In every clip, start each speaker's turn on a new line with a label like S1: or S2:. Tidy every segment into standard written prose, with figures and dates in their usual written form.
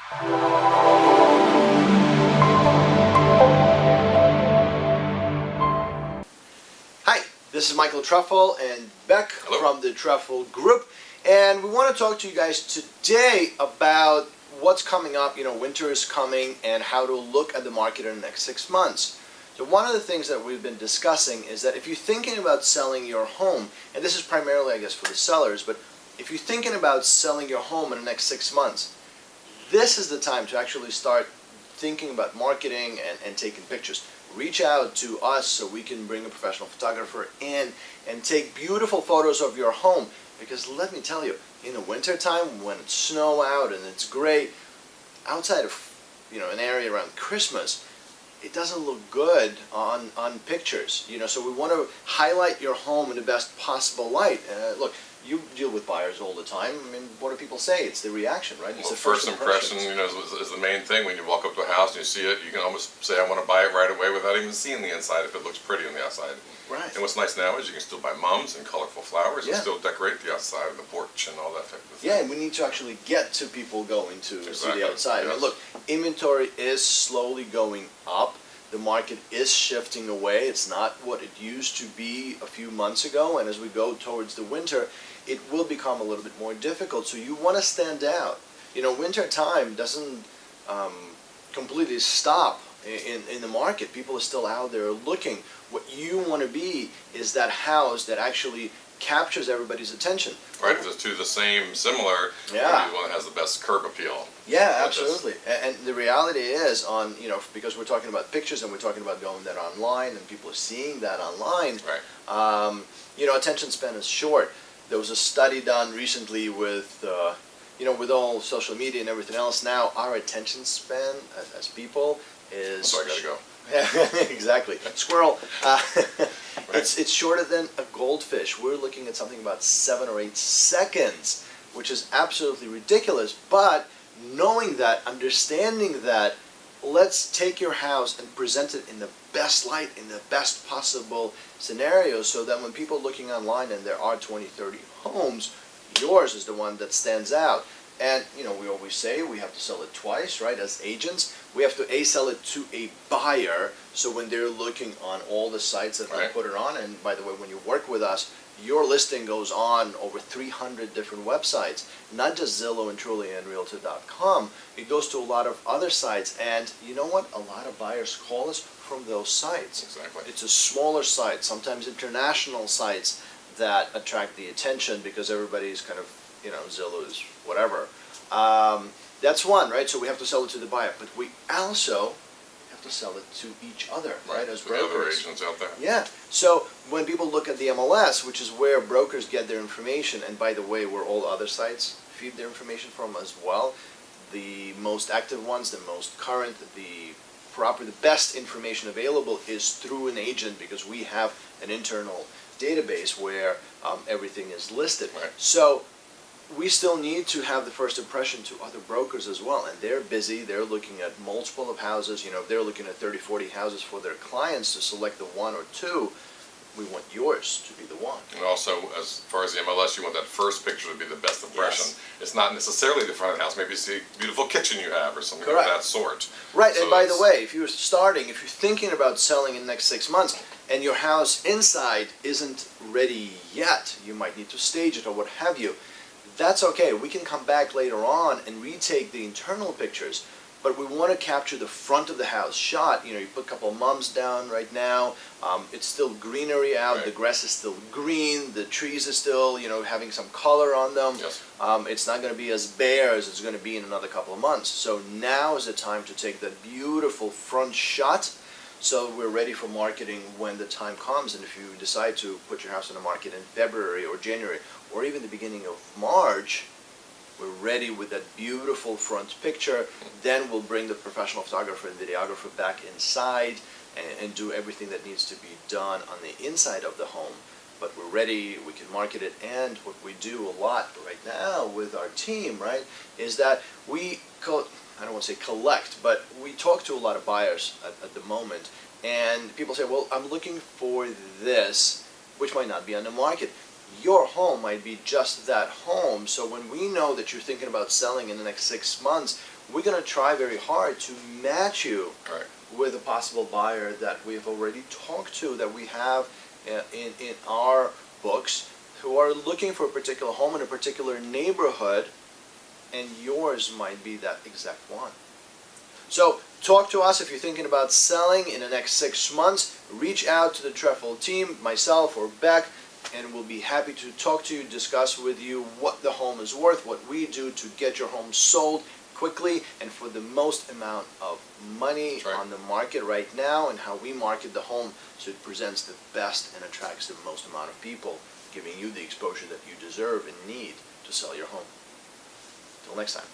S1: Hi, this is Michael Trefel and Beck from the Trefel Group, and we want to talk to you guys today about what's coming up. Winter is coming and how to look at the market in the next 6 months. So one of the things that we've been discussing is that if you're thinking about selling your home, and this is primarily, I guess, for the sellers, but if you're thinking about selling your home in the next 6 months, this is the time to actually start thinking about marketing and taking pictures. Reach out to us so we can bring a professional photographer in and take beautiful photos of your home. Because let me tell you, in the winter time when it's snow out and it's gray, outside of an area around Christmas, it doesn't look good on pictures. So we want to highlight your home in the best possible light. Look, you deal with buyers all the time. I mean, what do people say? It's the reaction, right? It's
S2: well,
S1: the
S2: first impression, is the main thing. When you walk up to a house and you see it, you can almost say, I want to buy it right away without even seeing the inside if it looks pretty on the outside.
S1: Right.
S2: And what's nice now is you can still buy mums and colorful flowers and still decorate the outside and the porch and all that type of thing.
S1: Yeah, and we need to actually get to people going to see the outside.
S2: Yes.
S1: I mean, look, inventory is slowly going up. The market is shifting away. It's not what it used to be a few months ago, and as we go towards the winter, it will become a little bit more difficult. So you want to stand out. Winter time doesn't completely stop in the market. People are still out there looking. What you want to be is that house that actually captures everybody's attention.
S2: Right, the two the same, similar,
S1: yeah.
S2: The one that has the best curb appeal.
S1: Yeah, absolutely. And the reality is, because we're talking about pictures and we're talking about going that online and people are seeing that online,
S2: right.
S1: Attention span is short. There was a study done recently with, with all social media and everything else now, our attention span as people is...
S2: So I gotta go.
S1: Exactly. Squirrel.
S2: Right.
S1: It's shorter than a goldfish. We're looking at something about 7 or 8 seconds, which is absolutely ridiculous. But knowing that, understanding that, let's take your house and present it in the best light, in the best possible scenario, so that when people are looking online and there are 20, 30 homes, yours is the one that stands out. And, we always say we have to sell it twice, right? As agents, we have to sell it to a buyer, so when they're looking on all the sites that we put it on, and by the way, when you work with us, your listing goes on over 300 different websites, not just Zillow and Truly and Realty.com. It goes to a lot of other sites, and you know what? A lot of buyers call us from those sites.
S2: Exactly.
S1: It's a smaller site, sometimes international sites that attract the attention because everybody's kind of, Zillow is whatever. That's one, right? So we have to sell it to the buyer, but we also have to sell it to each other, right? As brokers.
S2: The other agents out there.
S1: Yeah. So when people look at the MLS, which is where brokers get their information, and by the way, where all other sites feed their information from as well, the most active ones, the most current, the best information available is through an agent, because we have an internal database where everything is listed.
S2: Right.
S1: So we still need to have the first impression to other brokers as well, and they're busy. They're looking at multiple of houses. If they're looking at 30, 40 houses for their clients to select the one or two, we want yours to be the one.
S2: And also, as far as the MLS, you want that first picture to be the best impression.
S1: Yes.
S2: It's not necessarily the front of the house. Maybe it's the beautiful kitchen you have or something
S1: Correct.
S2: of that sort.
S1: Right,
S2: So
S1: and by the way, if you're thinking about selling in the next 6 months, and your house inside isn't ready yet, you might need to stage it or what have you, that's okay. We can come back later on and retake the internal pictures, but we want to capture the front of the house shot. You put a couple of mums down right now. It's still greenery out.
S2: Right.
S1: The grass is still green. The trees are still, having some color on them.
S2: Yes.
S1: It's not going to be as bare as it's going to be in another couple of months. So now is the time to take that beautiful front shot, so we're ready for marketing when the time comes. And if you decide to put your house on the market in February or January or even the beginning of March, we're ready with that beautiful front picture. Then we'll bring the professional photographer and videographer back inside and do everything that needs to be done on the inside of the home. But we're ready, we can market it, and what we do a lot right now with our team, right, is that I don't want to say collect, but we talk to a lot of buyers at the moment, and people say, well, I'm looking for this, which might not be on the market. Your home might be just that home, so when we know that you're thinking about selling in the next 6 months, we're going to try very hard to match you
S2: Right.
S1: with a possible buyer that we've already talked to, that we have in our books, who are looking for a particular home in a particular neighborhood, and yours might be that exact one. So talk to us if you're thinking about selling in the next 6 months. Reach out to the Trefel team, myself or Beck, and we'll be happy to talk to you, discuss with you what the home is worth, what we do to get your home sold quickly and for the most amount of money.
S2: That's right.
S1: On the market right now, and how we market the home so it presents the best and attracts the most amount of people, giving you the exposure that you deserve and need to sell your home. Till next time.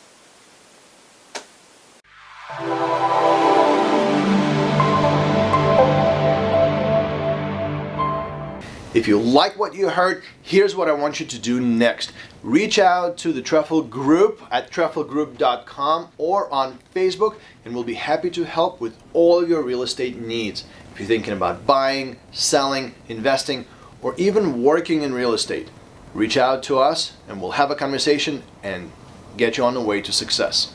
S1: If you like what you heard, here's what I want you to do next. Reach out to the Trefel Group at trefelgroup.com or on Facebook, and we'll be happy to help with all of your real estate needs. If you're thinking about buying, selling, investing, or even working in real estate, reach out to us and we'll have a conversation and get you on the way to success.